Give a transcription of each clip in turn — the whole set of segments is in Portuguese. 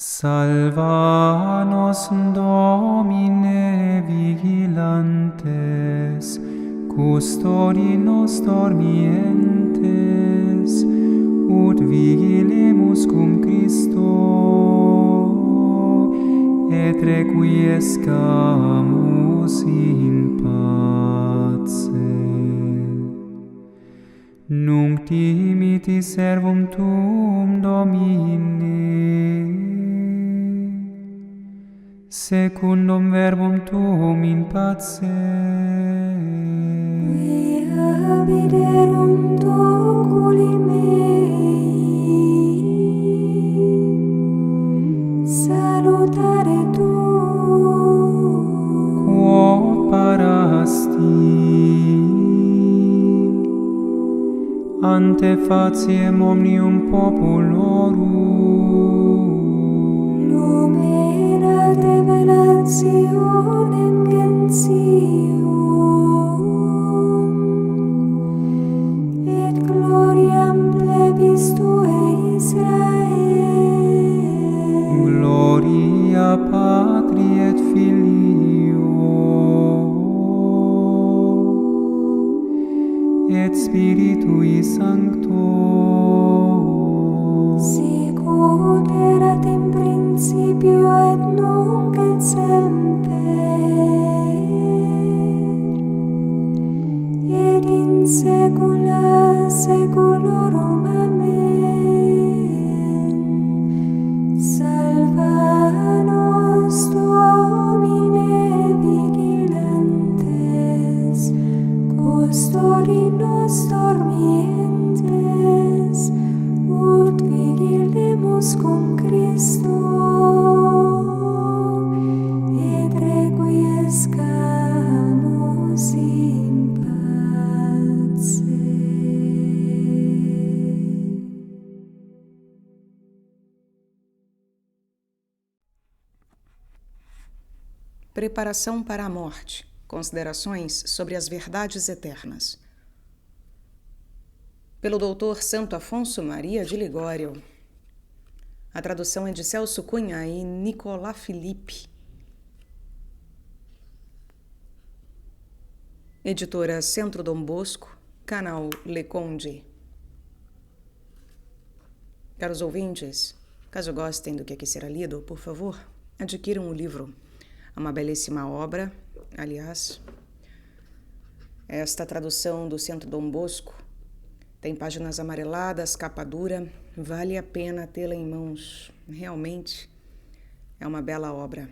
Salva nos, Domine, vigilantes, custodi nos dormientes, ut vigilemus cum Christo, et requiescamus in pace. Nunc dimiti servum tuum, Domine, secundum verbum tuum in pace. Quia viderunt oculi mei, salutare tuum. Quod parasti ante faciem omnium populorum, Lumina revelationem gentium, et gloriam plebis tuae Israel. gloria Patri et Filio et Spiritui Sancto, Sicut erat in principio et nunc et semper, et in saecula saeculorum. Amen. Salva nos, Domine, vigilantes, custodi nos dormientes, ut vigilemus cum Christo, et requiescamus in pace. Preparação para a morte. Considerações sobre as verdades eternas. Pelo Dr. Santo Afonso Maria de Ligório. A tradução é de Celso Cunha e Nicolás Felipe. Editora Centro Dom Bosco, canal Le Conde. Caros ouvintes, caso gostem do que aqui será lido, por favor, adquiram o livro. É uma belíssima obra, aliás. Esta tradução do Centro Dom Bosco tem páginas amareladas, capa dura, vale a pena tê-la em mãos. Realmente é uma bela obra.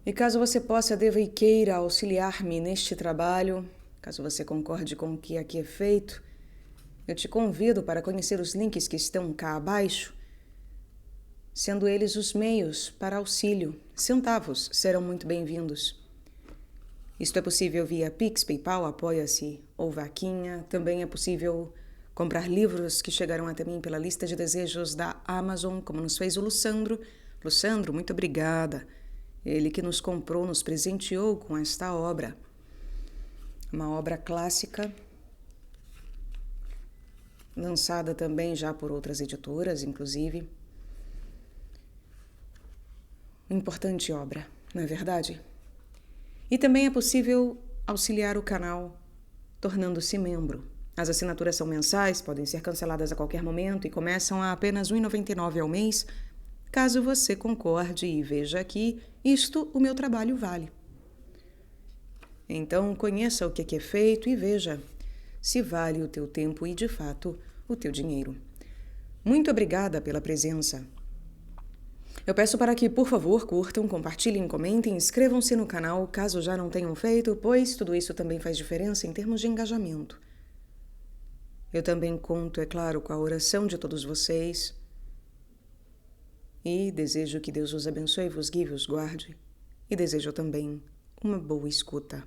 E caso você possa, deva e queira auxiliar-me neste trabalho, caso você concorde com o que aqui é feito, eu te convido para conhecer os links que estão cá abaixo, sendo eles os meios para auxílio. Centavos serão muito bem-vindos. Isto é possível via Pix, PayPal, Apoia-se ou Vaquinha. Também é possível comprar livros que chegarão até mim pela lista de desejos da Amazon, como nos fez o Lussandro. Lussandro, muito obrigada. Ele que nos comprou, nos presenteou com esta obra. Uma obra clássica, lançada também já por outras editoras, inclusive. Importante obra, não é verdade? E também é possível auxiliar o canal tornando-se membro. As assinaturas são mensais, podem ser canceladas a qualquer momento e começam a apenas R$ 1,99 ao mês. Caso você concorde e veja aqui, isto o meu trabalho vale. Então conheça o que aqui é feito e veja se vale o teu tempo e, de fato, o teu dinheiro. Muito obrigada pela presença. Eu peço para que, por favor, curtam, compartilhem, comentem, inscrevam-se no canal, caso já não tenham feito, pois tudo isso também faz diferença em termos de engajamento. Eu também conto, é claro, com a oração de todos vocês e desejo que Deus os abençoe, vos guie, os guarde, e desejo também uma boa escuta.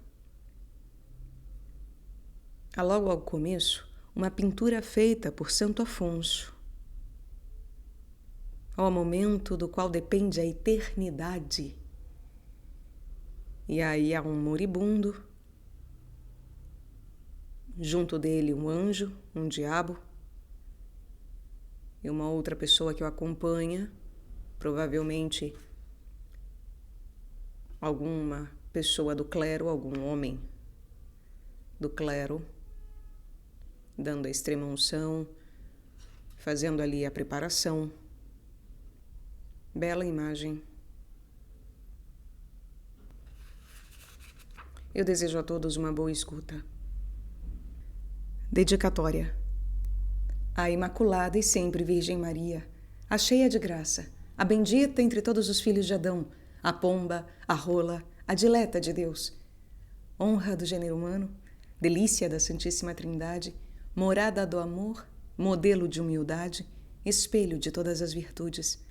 Há logo ao começo uma pintura feita por Santo Afonso, ao momento do qual depende a eternidade. E aí há um moribundo, junto dele um anjo, um diabo, e uma outra pessoa que o acompanha, provavelmente alguma pessoa do clero, algum homem do clero, dando a extrema unção, fazendo ali a preparação. Bela imagem. Eu desejo a todos uma boa escuta. Dedicatória. A Imaculada e sempre Virgem Maria, a cheia de graça, a bendita entre todos os filhos de Adão, a pomba, a rola, a dileta de Deus. Honra do gênero humano, delícia da Santíssima Trindade, morada do amor, modelo de humildade, espelho de todas as virtudes.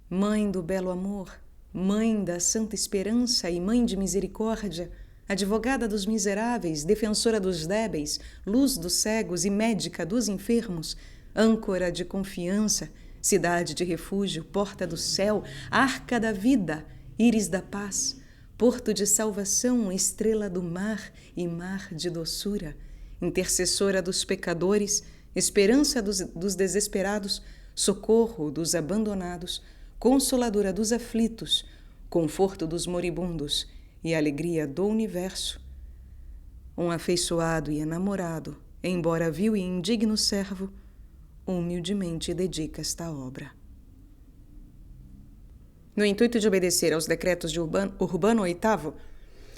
Mãe do belo amor, mãe da santa esperança e mãe de misericórdia, advogada dos miseráveis, defensora dos débeis, luz dos cegos e médica dos enfermos, âncora de confiança, cidade de refúgio, porta do céu, arca da vida, íris da paz, porto de salvação, estrela do mar e mar de doçura, intercessora dos pecadores, esperança dos desesperados, socorro dos abandonados, consoladora dos aflitos, conforto dos moribundos e alegria do universo. Um afeiçoado e enamorado, embora vil e indigno servo, humildemente dedica esta obra. No intuito de obedecer aos decretos de Urbano VIII,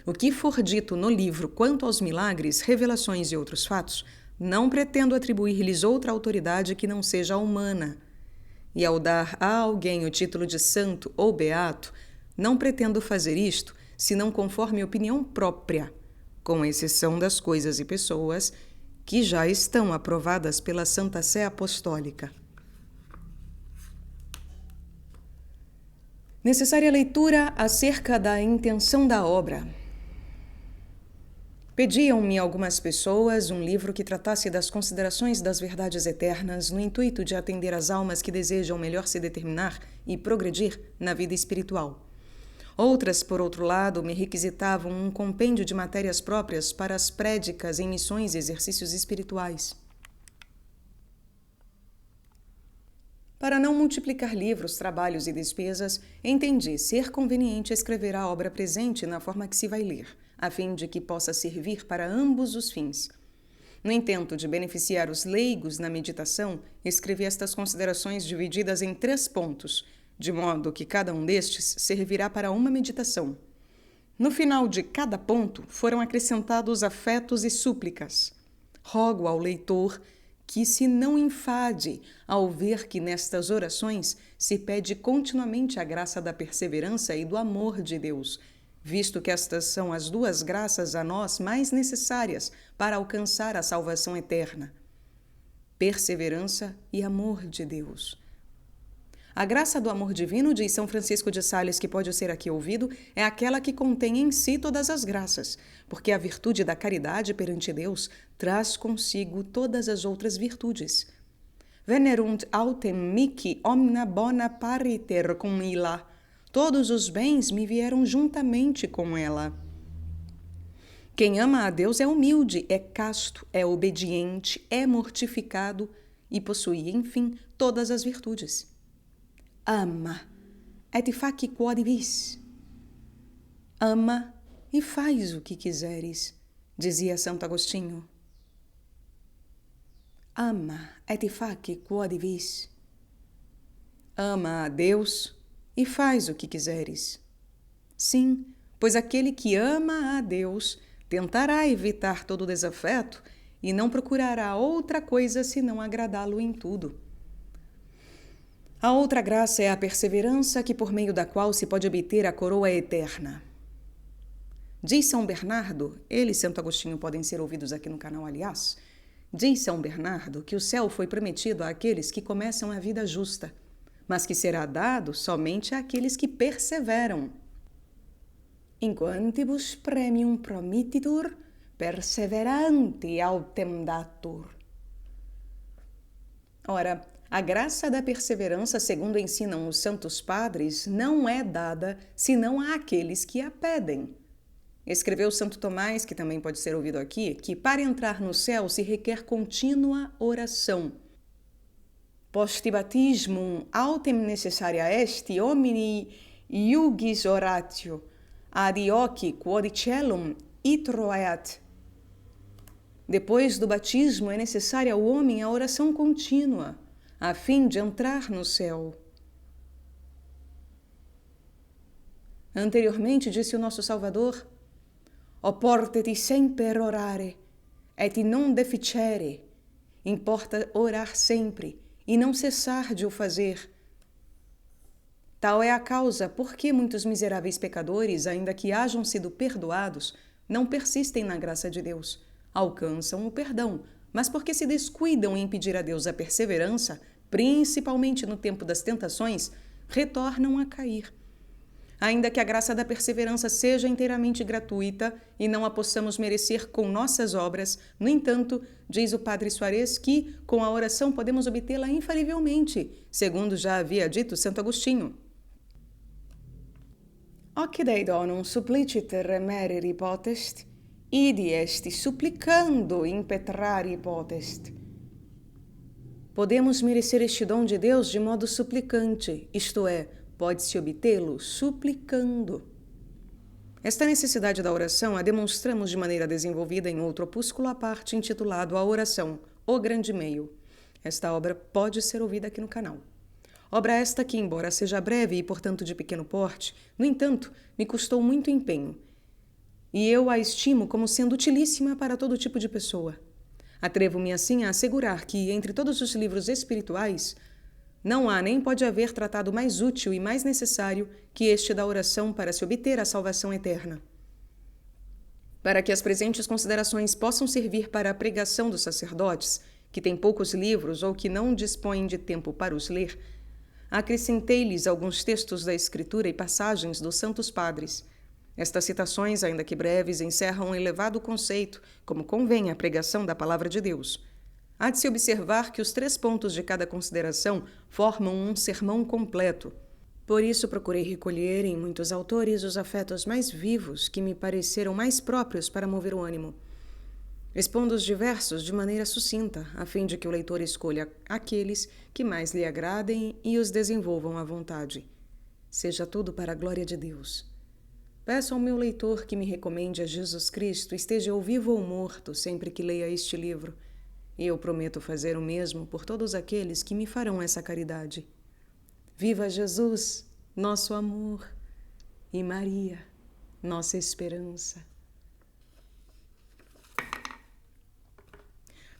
o que for dito no livro quanto aos milagres, revelações e outros fatos, não pretendo atribuir-lhes outra autoridade que não seja a humana. E ao dar a alguém o título de santo ou beato, não pretendo fazer isto senão conforme opinião própria, com exceção das coisas e pessoas que já estão aprovadas pela Santa Sé Apostólica. Necessária leitura acerca da intenção da obra. Pediam-me algumas pessoas um livro que tratasse das considerações das verdades eternas no intuito de atender às almas que desejam melhor se determinar e progredir na vida espiritual. Outras, por outro lado, me requisitavam um compêndio de matérias próprias para as prédicas em missões e exercícios espirituais. Para não multiplicar livros, trabalhos e despesas, entendi ser conveniente escrever a obra presente na forma que se vai ler, a fim de que possa servir para ambos os fins. No intento de beneficiar os leigos na meditação, escrevi estas considerações divididas em 3 pontos, de modo que cada um destes servirá para uma meditação. No final de cada ponto foram acrescentados afetos e súplicas. Rogo ao leitor que se não enfade ao ver que nestas orações se pede continuamente a graça da perseverança e do amor de Deus, visto que estas são as 2 graças a nós mais necessárias para alcançar a salvação eterna. Perseverança e amor de Deus. A graça do amor divino, diz São Francisco de Sales, que pode ser aqui ouvido, é aquela que contém em si todas as graças, porque a virtude da caridade perante Deus traz consigo todas as outras virtudes. Venerunt autem mihi omnia bona pariter cum illa. Todos os bens me vieram juntamente com ela. Quem ama a Deus é humilde, é casto, é obediente, é mortificado e possui, enfim, todas as virtudes. Ama, et fac quod vis. Ama e faz o que quiseres, dizia Santo Agostinho. Ama, et fac quod vis. Ama a Deus e faz o que quiseres. Sim, pois aquele que ama a Deus tentará evitar todo desafeto e não procurará outra coisa senão agradá-lo em tudo. A outra graça é a perseverança, que por meio da qual se pode obter a coroa eterna. Diz São Bernardo, ele e Santo Agostinho podem ser ouvidos aqui no canal, aliás, diz São Bernardo que o céu foi prometido àqueles que começam a vida justa, mas que será dado somente àqueles que perseveram. Inquantibus premium promittitur, perseveranti autem datur. Ora, a graça da perseverança, segundo ensinam os santos padres, não é dada senão àqueles que a pedem. Escreveu Santo Tomás, que também pode ser ouvido aqui, que para entrar no céu se requer contínua oração. post baptismum autem necessaria est homini iugis oratio, ad ioci quod celum itroeat. Depois do batismo é necessária ao homem a oração contínua, a fim de entrar no céu. Anteriormente disse o nosso Salvador: Oportet semper orare, et non deficere. Importa orar sempre e não cessar de o fazer. Tal é a causa por que muitos miseráveis pecadores, ainda que hajam sido perdoados, não persistem na graça de Deus. Alcançam o perdão, mas porque se descuidam em pedir a Deus a perseverança, principalmente no tempo das tentações, retornam a cair. Ainda que a graça da perseverança seja inteiramente gratuita e não a possamos merecer com nossas obras, no entanto, diz o Padre Soares que, com a oração, podemos obtê-la infalivelmente, segundo já havia dito Santo Agostinho. Hoc Dei donum supplicit remerere potest, ide est supplicando impetrare potest. Podemos merecer este dom de Deus de modo suplicante, isto é, pode-se obtê-lo suplicando. Esta necessidade da oração a demonstramos de maneira desenvolvida em outro opúsculo à parte intitulado A Oração, o Grande Meio. Esta obra pode ser ouvida aqui no canal. Obra esta que, embora seja breve e, portanto, de pequeno porte, no entanto, me custou muito empenho. E eu a estimo como sendo utilíssima para todo tipo de pessoa. Atrevo-me assim a assegurar que, entre todos os livros espirituais, não há nem pode haver tratado mais útil e mais necessário que este da oração para se obter a salvação eterna. Para que as presentes considerações possam servir para a pregação dos sacerdotes, que têm poucos livros ou que não dispõem de tempo para os ler, acrescentei-lhes alguns textos da Escritura e passagens dos Santos Padres. Estas citações, ainda que breves, encerram um elevado conceito, como convém à pregação da Palavra de Deus. Há de se observar que os 3 pontos de cada consideração formam um sermão completo. Por isso procurei recolher em muitos autores os afetos mais vivos que me pareceram mais próprios para mover o ânimo, expondo os diversos de maneira sucinta, a fim de que o leitor escolha aqueles que mais lhe agradem e os desenvolvam à vontade. Seja tudo para a glória de Deus. Peço ao meu leitor que me recomende a Jesus Cristo, esteja eu vivo ou morto, sempre que leia este livro. E eu prometo fazer o mesmo por todos aqueles que me farão essa caridade. Viva Jesus, nosso amor, e Maria, nossa esperança.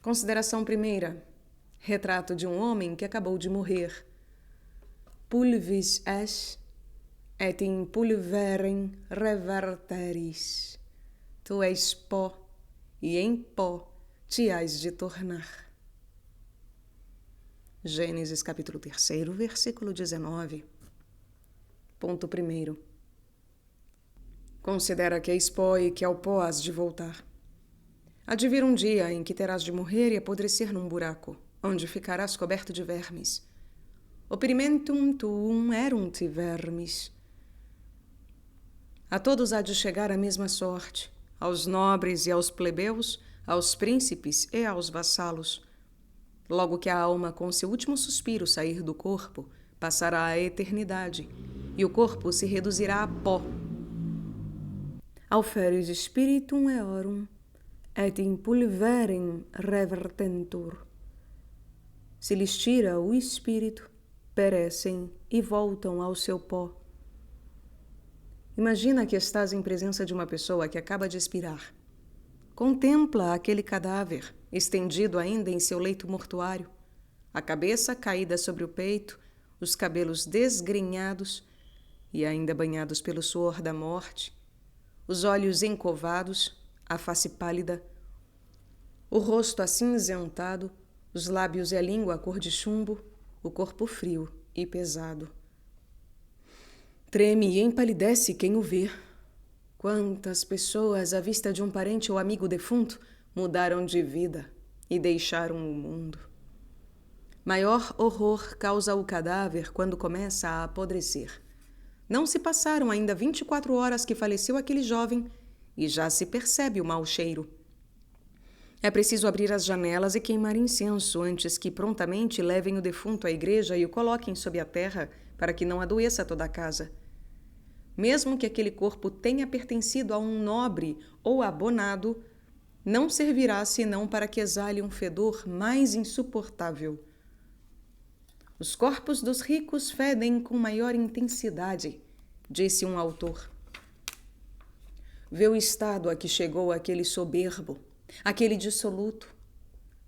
Consideração primeira. Retrato de um homem que acabou de morrer. Pulvis es, et in pulverem reverteris. Tu és pó, e em pó te hás de tornar. Gênesis capítulo 3, versículo 19. Ponto 1. Considera que és pó e que ao pó has de voltar. Há de vir um dia em que terás de morrer e apodrecer num buraco, onde ficarás coberto de vermes. Operimentum tuum erunt vermis. A todos há de chegar a mesma sorte, aos nobres e aos plebeus, aos príncipes e aos vassalos. Logo que a alma com seu último suspiro sair do corpo, passará a eternidade, e o corpo se reduzirá a pó. Auferis spiritum eorum, et in pulverem revertentur. Se lhes tira o espírito, perecem e voltam ao seu pó. Imagina que estás em presença de uma pessoa que acaba de expirar. Contempla aquele cadáver, estendido ainda em seu leito mortuário, a cabeça caída sobre o peito, os cabelos desgrenhados e ainda banhados pelo suor da morte, os olhos encovados, a face pálida, o rosto acinzentado, os lábios e a língua cor de chumbo, o corpo frio e pesado. Treme e empalidece quem o vê. Quantas pessoas, à vista de um parente ou amigo defunto, mudaram de vida e deixaram o mundo. Maior horror causa o cadáver quando começa a apodrecer. Não se passaram ainda 24 horas que faleceu aquele jovem e já se percebe o mau cheiro. É preciso abrir as janelas e queimar incenso antes que prontamente levem o defunto à igreja e o coloquem sob a terra para que não adoeça toda a casa. Mesmo que aquele corpo tenha pertencido a um nobre ou abonado, não servirá senão para que exale um fedor mais insuportável. Os corpos dos ricos fedem com maior intensidade, disse um autor. Vê o estado a que chegou aquele soberbo, aquele dissoluto.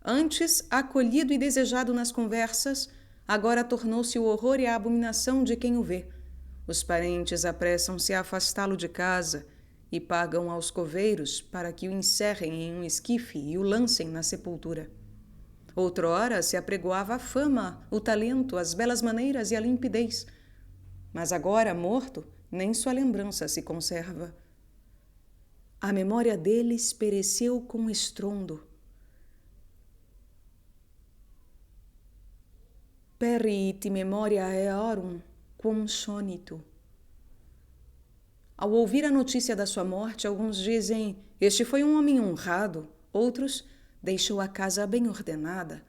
Antes acolhido e desejado nas conversas, agora tornou-se o horror e a abominação de quem o vê. Os parentes apressam-se a afastá-lo de casa e pagam aos coveiros para que o encerrem em um esquife e o lancem na sepultura. Outrora se apregoava a fama, o talento, as belas maneiras e a limpidez. Mas agora, morto, nem sua lembrança se conserva. A memória deles pereceu com estrondo. Perit memoria eorum quum sonito. Ao ouvir a notícia da sua morte, alguns dizem: este foi um homem honrado. Outros: deixou a casa bem ordenada.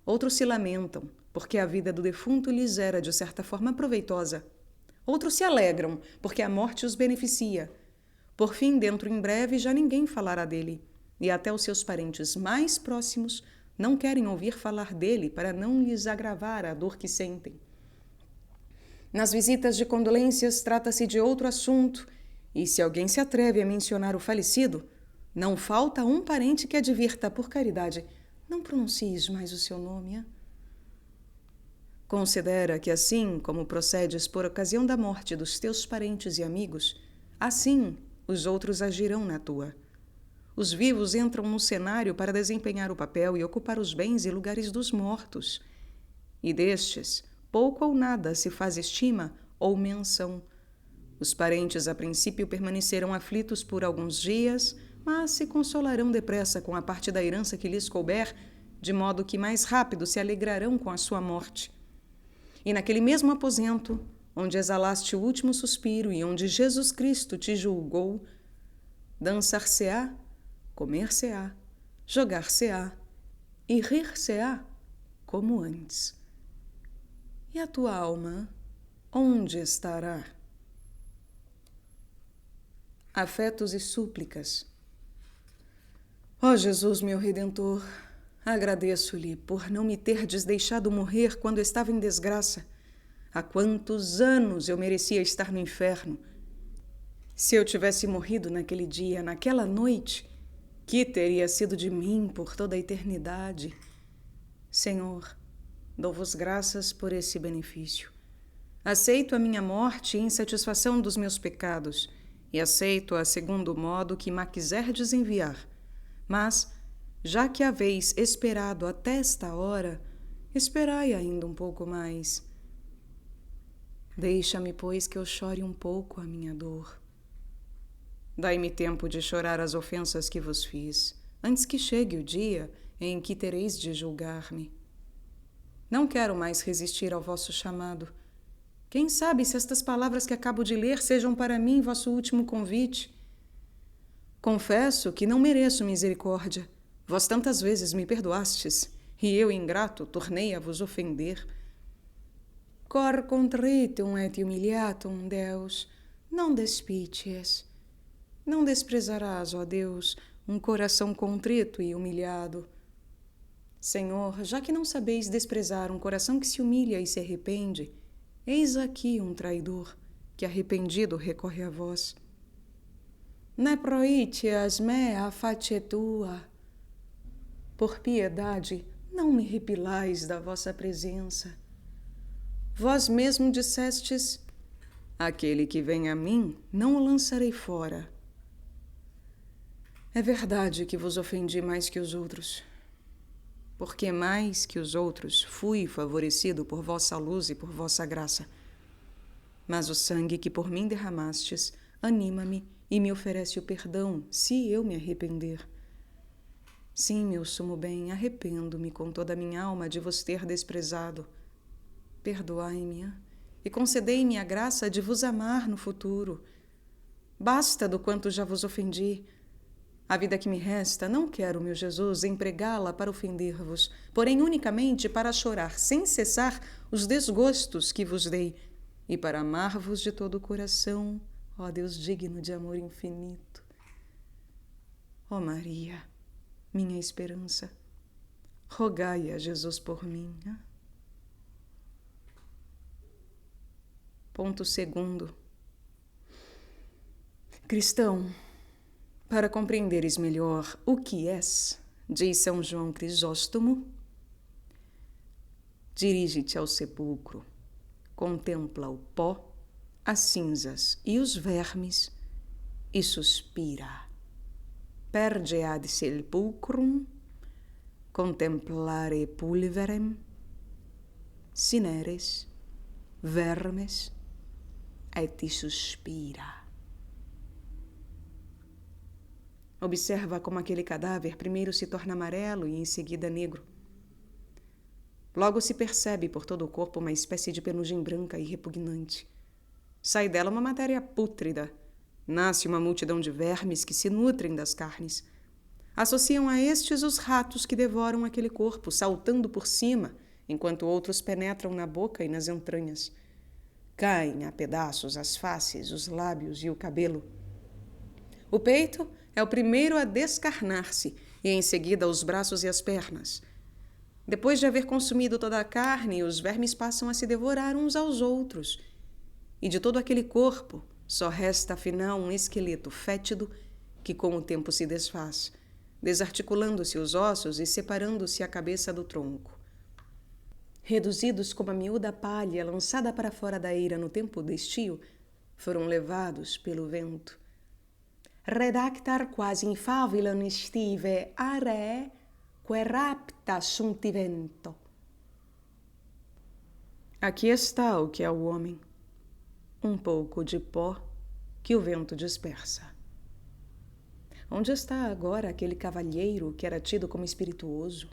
Outros se lamentam, porque a vida do defunto lhes era, de certa forma, proveitosa. Outros se alegram, porque a morte os beneficia. Por fim, dentro em breve, já ninguém falará dele, e até os seus parentes mais próximos não querem ouvir falar dele para não lhes agravar a dor que sentem. Nas visitas de condolências trata-se de outro assunto, e se alguém se atreve a mencionar o falecido, não falta um parente que advirta: por caridade, não pronuncies mais o seu nome. Hein? Considera que assim como procedes por ocasião da morte dos teus parentes e amigos, assim os outros agirão na tua. Os vivos entram no cenário para desempenhar o papel e ocupar os bens e lugares dos mortos. E destes, pouco ou nada se faz estima ou menção. Os parentes a princípio permanecerão aflitos por alguns dias, mas se consolarão depressa com a parte da herança que lhes couber, de modo que mais rápido se alegrarão com a sua morte. E naquele mesmo aposento, onde exalaste o último suspiro e onde Jesus Cristo te julgou, dançar-se-á, comer-se-á, jogar-se-á e rir-se-á como antes. E a tua alma, onde estará? Afetos e súplicas. Ó Jesus, meu Redentor, agradeço-lhe por não me terdes deixado morrer quando estava em desgraça. Há quantos anos eu merecia estar no inferno? Se eu tivesse morrido naquele dia, naquela noite, que teria sido de mim por toda a eternidade? Senhor, dou-vos graças por esse benefício. Aceito a minha morte em satisfação dos meus pecados e aceito-a segundo o modo que me quiserdes enviar. Mas, já que haveis esperado até esta hora, esperai ainda um pouco mais. Deixa-me, pois, que eu chore um pouco a minha dor. Dai-me tempo de chorar as ofensas que vos fiz, antes que chegue o dia em que tereis de julgar-me. Não quero mais resistir ao vosso chamado. Quem sabe se estas palavras que acabo de ler sejam para mim vosso último convite? Confesso que não mereço misericórdia. Vós tantas vezes me perdoastes, e eu, ingrato, tornei a vos ofender. Cor contritum et humiliatum, Deus, não despites. Não desprezarás, ó Deus, um coração contrito e humilhado. Senhor, já que não sabeis desprezar um coração que se humilha e se arrepende, eis aqui um traidor que arrependido recorre a vós. Ne proitias me a face tua. Por piedade, não me repilais da vossa presença. Vós mesmo dissestes: aquele que vem a mim, não o lançarei fora. É verdade que vos ofendi mais que os outros, porque mais que os outros fui favorecido por vossa luz e por vossa graça. Mas o sangue que por mim derramastes anima-me e me oferece o perdão, se eu me arrepender. Sim, meu sumo bem, arrependo-me com toda a minha alma de vos ter desprezado. Perdoai-me e concedei-me a graça de vos amar no futuro. Basta do quanto já vos ofendi. A vida que me resta, não quero, meu Jesus, empregá-la para ofender-vos, porém unicamente para chorar sem cessar os desgostos que vos dei, e para amar-vos de todo o coração, ó Deus digno de amor infinito. Ó Maria, minha esperança, rogai a Jesus por mim. Ponto 2. Cristão, para compreenderes melhor o que és, diz São João Crisóstomo, dirige-te ao sepulcro, contempla o pó, as cinzas e os vermes e suspira. Perde ad sepulcrum, contemplare pulverem, cineres, vermes, et suspira. Observa como aquele cadáver primeiro se torna amarelo e em seguida negro. Logo se percebe por todo o corpo uma espécie de penugem branca e repugnante. Sai dela uma matéria pútrida. Nasce uma multidão de vermes que se nutrem das carnes. Associam a estes os ratos que devoram aquele corpo, saltando por cima, enquanto outros penetram na boca e nas entranhas. Caem a pedaços as faces, os lábios e o cabelo. O peito é o primeiro a descarnar-se, e em seguida os braços e as pernas. Depois de haver consumido toda a carne, os vermes passam a se devorar uns aos outros. E de todo aquele corpo, só resta afinal um esqueleto fétido que com o tempo se desfaz, desarticulando-se os ossos e separando-se a cabeça do tronco. Reduzidos como a miúda palha lançada para fora da eira no tempo do estio, foram levados pelo vento. Redactar quasi in favilon estive are que rapta sunt vento. Aqui está o que é o homem, um pouco de pó que o vento dispersa. Onde está agora aquele cavalheiro que era tido como espirituoso,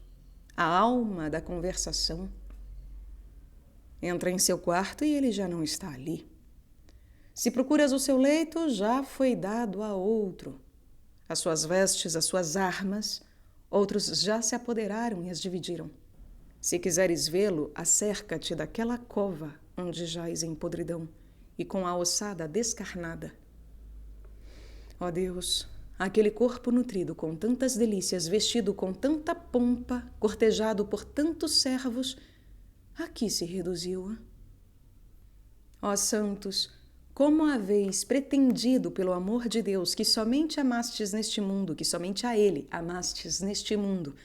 a alma da conversação? Entra em seu quarto e ele já não está ali. Se procuras o seu leito, já foi dado a outro. As suas vestes, as suas armas, outros já se apoderaram e as dividiram. Se quiseres vê-lo, acerca-te daquela cova onde jaz em podridão e com a ossada descarnada. Ó Deus, aquele corpo nutrido com tantas delícias, vestido com tanta pompa, cortejado por tantos servos, aqui se reduziu. Ó santos, como haveis pretendido pelo amor de Deus que somente amastes neste mundo, que somente a Ele amastes neste mundo,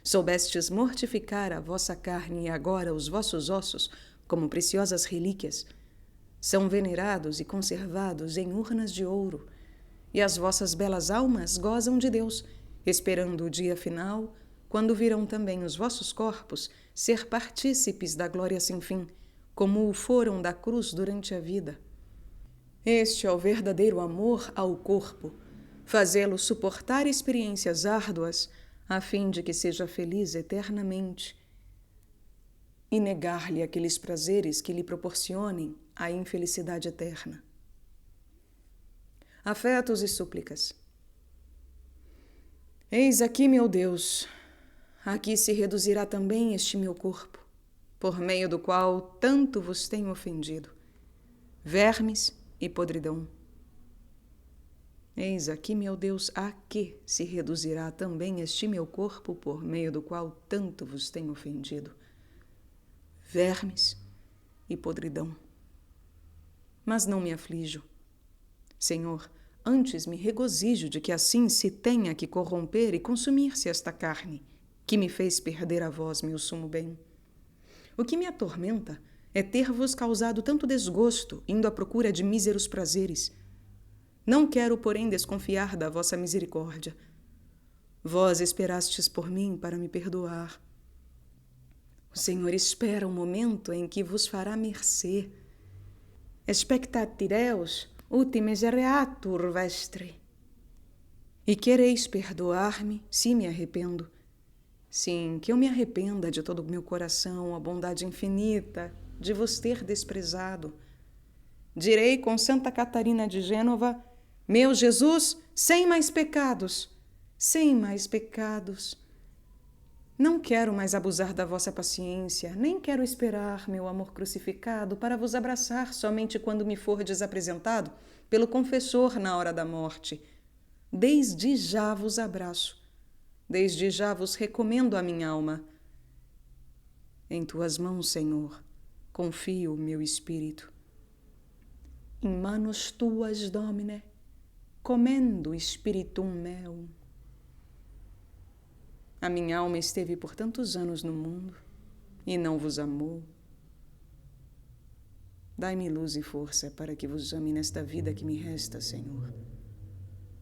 soubestes mortificar a vossa carne e agora os vossos ossos, como preciosas relíquias, são venerados e conservados em urnas de ouro, e as vossas belas almas gozam de Deus, esperando o dia final, quando virão também os vossos corpos ser partícipes da glória sem fim, como o foram da cruz durante a vida. Este é o verdadeiro amor ao corpo, fazê-lo suportar experiências árduas a fim de que seja feliz eternamente e negar-lhe aqueles prazeres que lhe proporcionem a infelicidade eterna. Afetos e súplicas. Eis aqui, meu Deus, aqui se reduzirá também este meu corpo, por meio do qual tanto vos tenho ofendido. Vermes e podridão. Eis aqui, meu Deus, a que se reduzirá também este meu corpo, por meio do qual tanto vos tenho ofendido. Vermes e podridão. Mas não me aflijo. Senhor, antes me regozijo de que assim se tenha que corromper e consumir-se esta carne, que me fez perder a vós meu sumo bem. O que me atormenta é ter-vos causado tanto desgosto, indo à procura de míseros prazeres. Não quero, porém, desconfiar da vossa misericórdia. Vós esperastes por mim para me perdoar. O Senhor espera o momento em que vos fará mercê. Expectat Deus ut misereatur vestre. E quereis perdoar-me se me arrependo. Sim, que eu me arrependa de todo o meu coração, a bondade infinita de vos ter desprezado. Direi com Santa Catarina de Gênova: meu Jesus, sem mais pecados, sem mais pecados. Não quero mais abusar da vossa paciência, nem quero esperar meu amor crucificado para vos abraçar somente quando me fordes apresentado pelo confessor na hora da morte. Desde já vos abraço, desde já vos recomendo a minha alma. Em tuas mãos, Senhor, confio o meu espírito. In manos tuas, Domine, commendo spiritum meum. A minha alma esteve por tantos anos no mundo e não vos amou. Dai-me luz e força para que vos ame nesta vida que me resta, Senhor.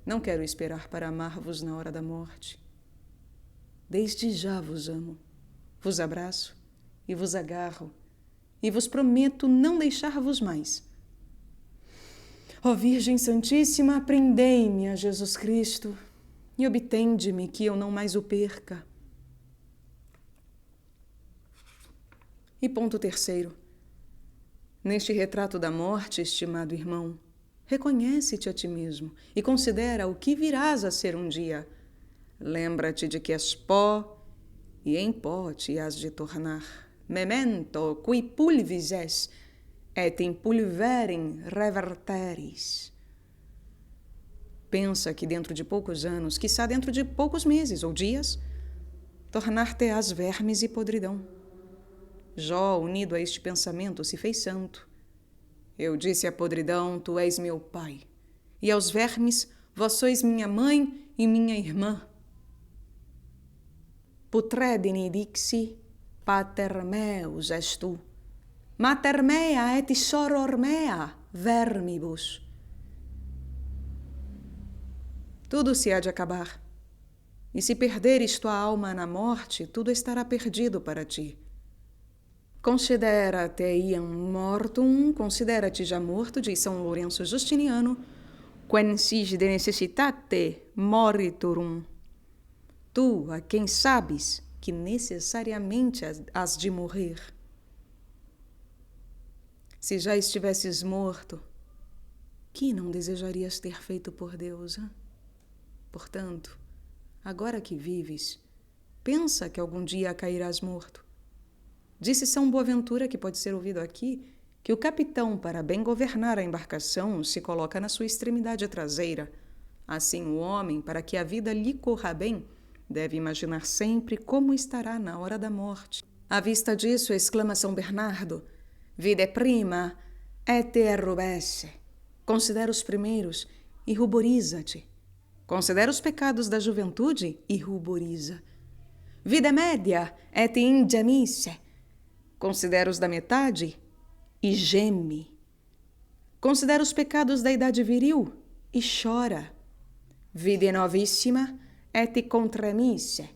Não quero esperar para amar-vos na hora da morte. Desde já vos amo, vos abraço e vos agarro, e vos prometo não deixar-vos mais. Ó Virgem Santíssima, prendei-me a Jesus Cristo e obtende-me que eu não mais o perca. E ponto terceiro. Neste retrato da morte, estimado irmão, reconhece-te a ti mesmo e considera o que virás a ser um dia. Lembra-te de que és pó e em pó te has de tornar. Memento qui pulvis es, et in pulverem reverteris. Pensa que dentro de poucos anos, quiçá dentro de poucos meses ou dias, tornar-te-ás vermes e podridão. Jó, unido a este pensamento, se fez santo. Eu disse à podridão, tu és meu pai, e aos vermes, vós sois minha mãe e minha irmã. Putredine dixi, pater meus és tu, mater mea et soror mea vermibus. Tudo se há de acabar, e se perderes tua alma na morte, tudo estará perdido para ti. Considera-te iam mortum, considera-te já morto, diz São Lourenço Justiniano, quensis de necessitate moriturum. Tu, a quem sabes que necessariamente has de morrer. Se já estivesses morto, que não desejarias ter feito por Deus? Hein? Portanto, agora que vives, pensa que algum dia cairás morto. Disse São Boaventura, que pode ser ouvido aqui, que o capitão, para bem governar a embarcação, se coloca na sua extremidade traseira. Assim, o homem, para que a vida lhe corra bem, deve imaginar sempre como estará na hora da morte. À vista disso, exclama São Bernardo, vide prima et errubesce. Considera os primeiros e ruboriza-te. Considera os pecados da juventude e ruboriza. Vide media et ingemisse. Considera os da metade e geme. Considera os pecados da idade viril e chora. Vide novissima et contremisse.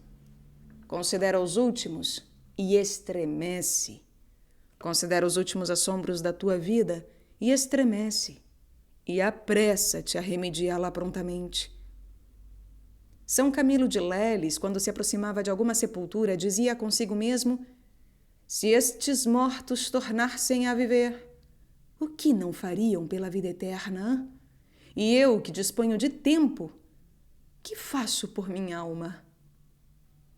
Considera os últimos e estremece. Considera os últimos assombros da tua vida e estremece. E apressa-te a remediá-la prontamente. São Camilo de Leles, quando se aproximava de alguma sepultura, dizia consigo mesmo: se estes mortos tornassem a viver, o que não fariam pela vida eterna? E eu, que disponho de tempo, que faço por minha alma?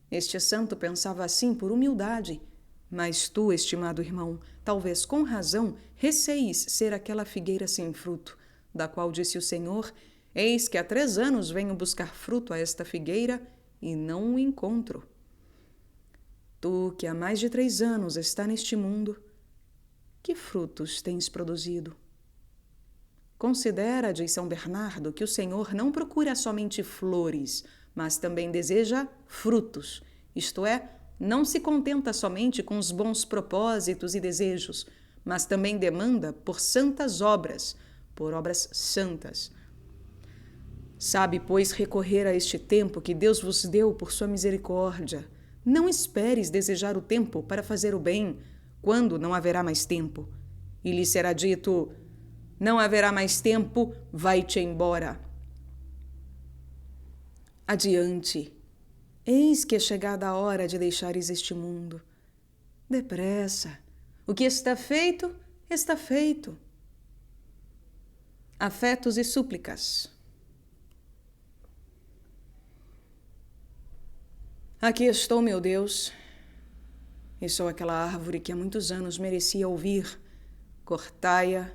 Este santo pensava assim por humildade, mas tu, estimado irmão, talvez com razão, receis ser aquela figueira sem fruto, da qual disse o Senhor: eis que há 3 anos venho buscar fruto a esta figueira e não o encontro. Tu, que há mais de 3 anos está neste mundo, que frutos tens produzido? Considera, diz São Bernardo, que o Senhor não procura somente flores, mas também deseja frutos, isto é, não se contenta somente com os bons propósitos e desejos, mas também demanda por santas obras, por obras santas. Sabe, pois, recorrer a este tempo que Deus vos deu por sua misericórdia. Não esperes desejar o tempo para fazer o bem, quando não haverá mais tempo. E lhe será dito: não haverá mais tempo, vai-te embora. Adiante, eis que é chegada a hora de deixares este mundo. Depressa, o que está feito, está feito. Afetos e súplicas. Aqui estou, meu Deus, e sou aquela árvore que há muitos anos merecia ouvir: cortai-a,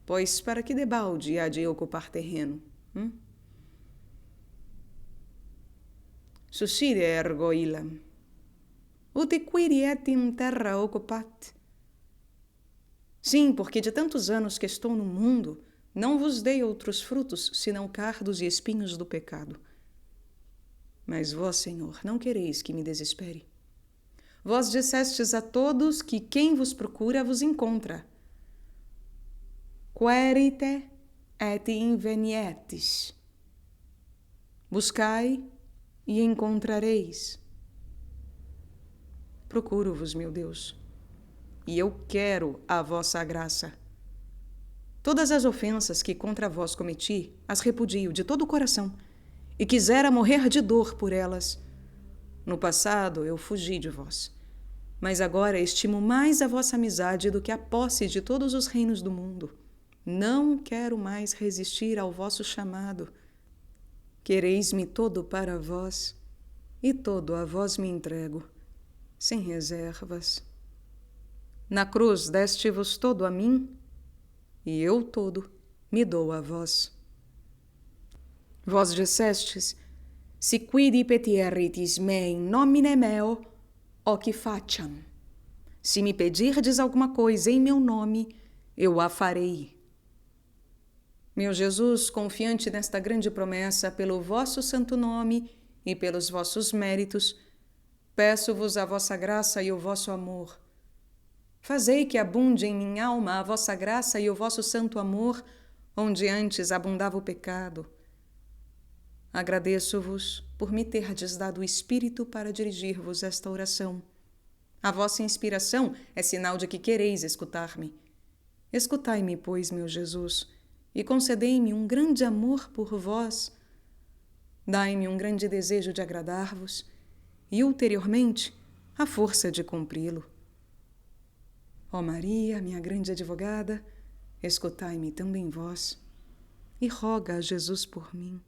pois para que debalde há de ocupar terreno? Succide ergo illam, ut quiriet in terra occupat. Sim, porque de tantos anos que estou no mundo, não vos dei outros frutos, senão cardos e espinhos do pecado. Mas vós, Senhor, não quereis que me desespere. Vós dissestes a todos que quem vos procura vos encontra. Querite et invenietis. Buscai e encontrareis. Procuro-vos, meu Deus, e eu quero a vossa graça. Todas as ofensas que contra vós cometi, as repudio de todo o coração, e quisera morrer de dor por elas. No passado eu fugi de vós, mas agora estimo mais a vossa amizade do que a posse de todos os reinos do mundo. Não quero mais resistir ao vosso chamado. Quereis-me todo para vós, e todo a vós me entrego, sem reservas. Na cruz deste-vos todo a mim, e eu todo me dou a vós. Vós dissestes: si quidi petieritis me in nomine meo, hoc faciam. Se me pedirdes alguma coisa em meu nome, eu a farei. Meu Jesus, confiante nesta grande promessa, pelo vosso santo nome e pelos vossos méritos, peço-vos a vossa graça e o vosso amor. Fazei que abunde em minha alma a vossa graça e o vosso santo amor, onde antes abundava o pecado. Agradeço-vos por me terdes dado o Espírito para dirigir-vos esta oração. A vossa inspiração é sinal de que quereis escutar-me. Escutai-me, pois, meu Jesus, e concedei-me um grande amor por vós. Dai-me um grande desejo de agradar-vos e, ulteriormente, a força de cumpri-lo. Ó Maria, minha grande advogada, escutai-me também vós e roga a Jesus por mim.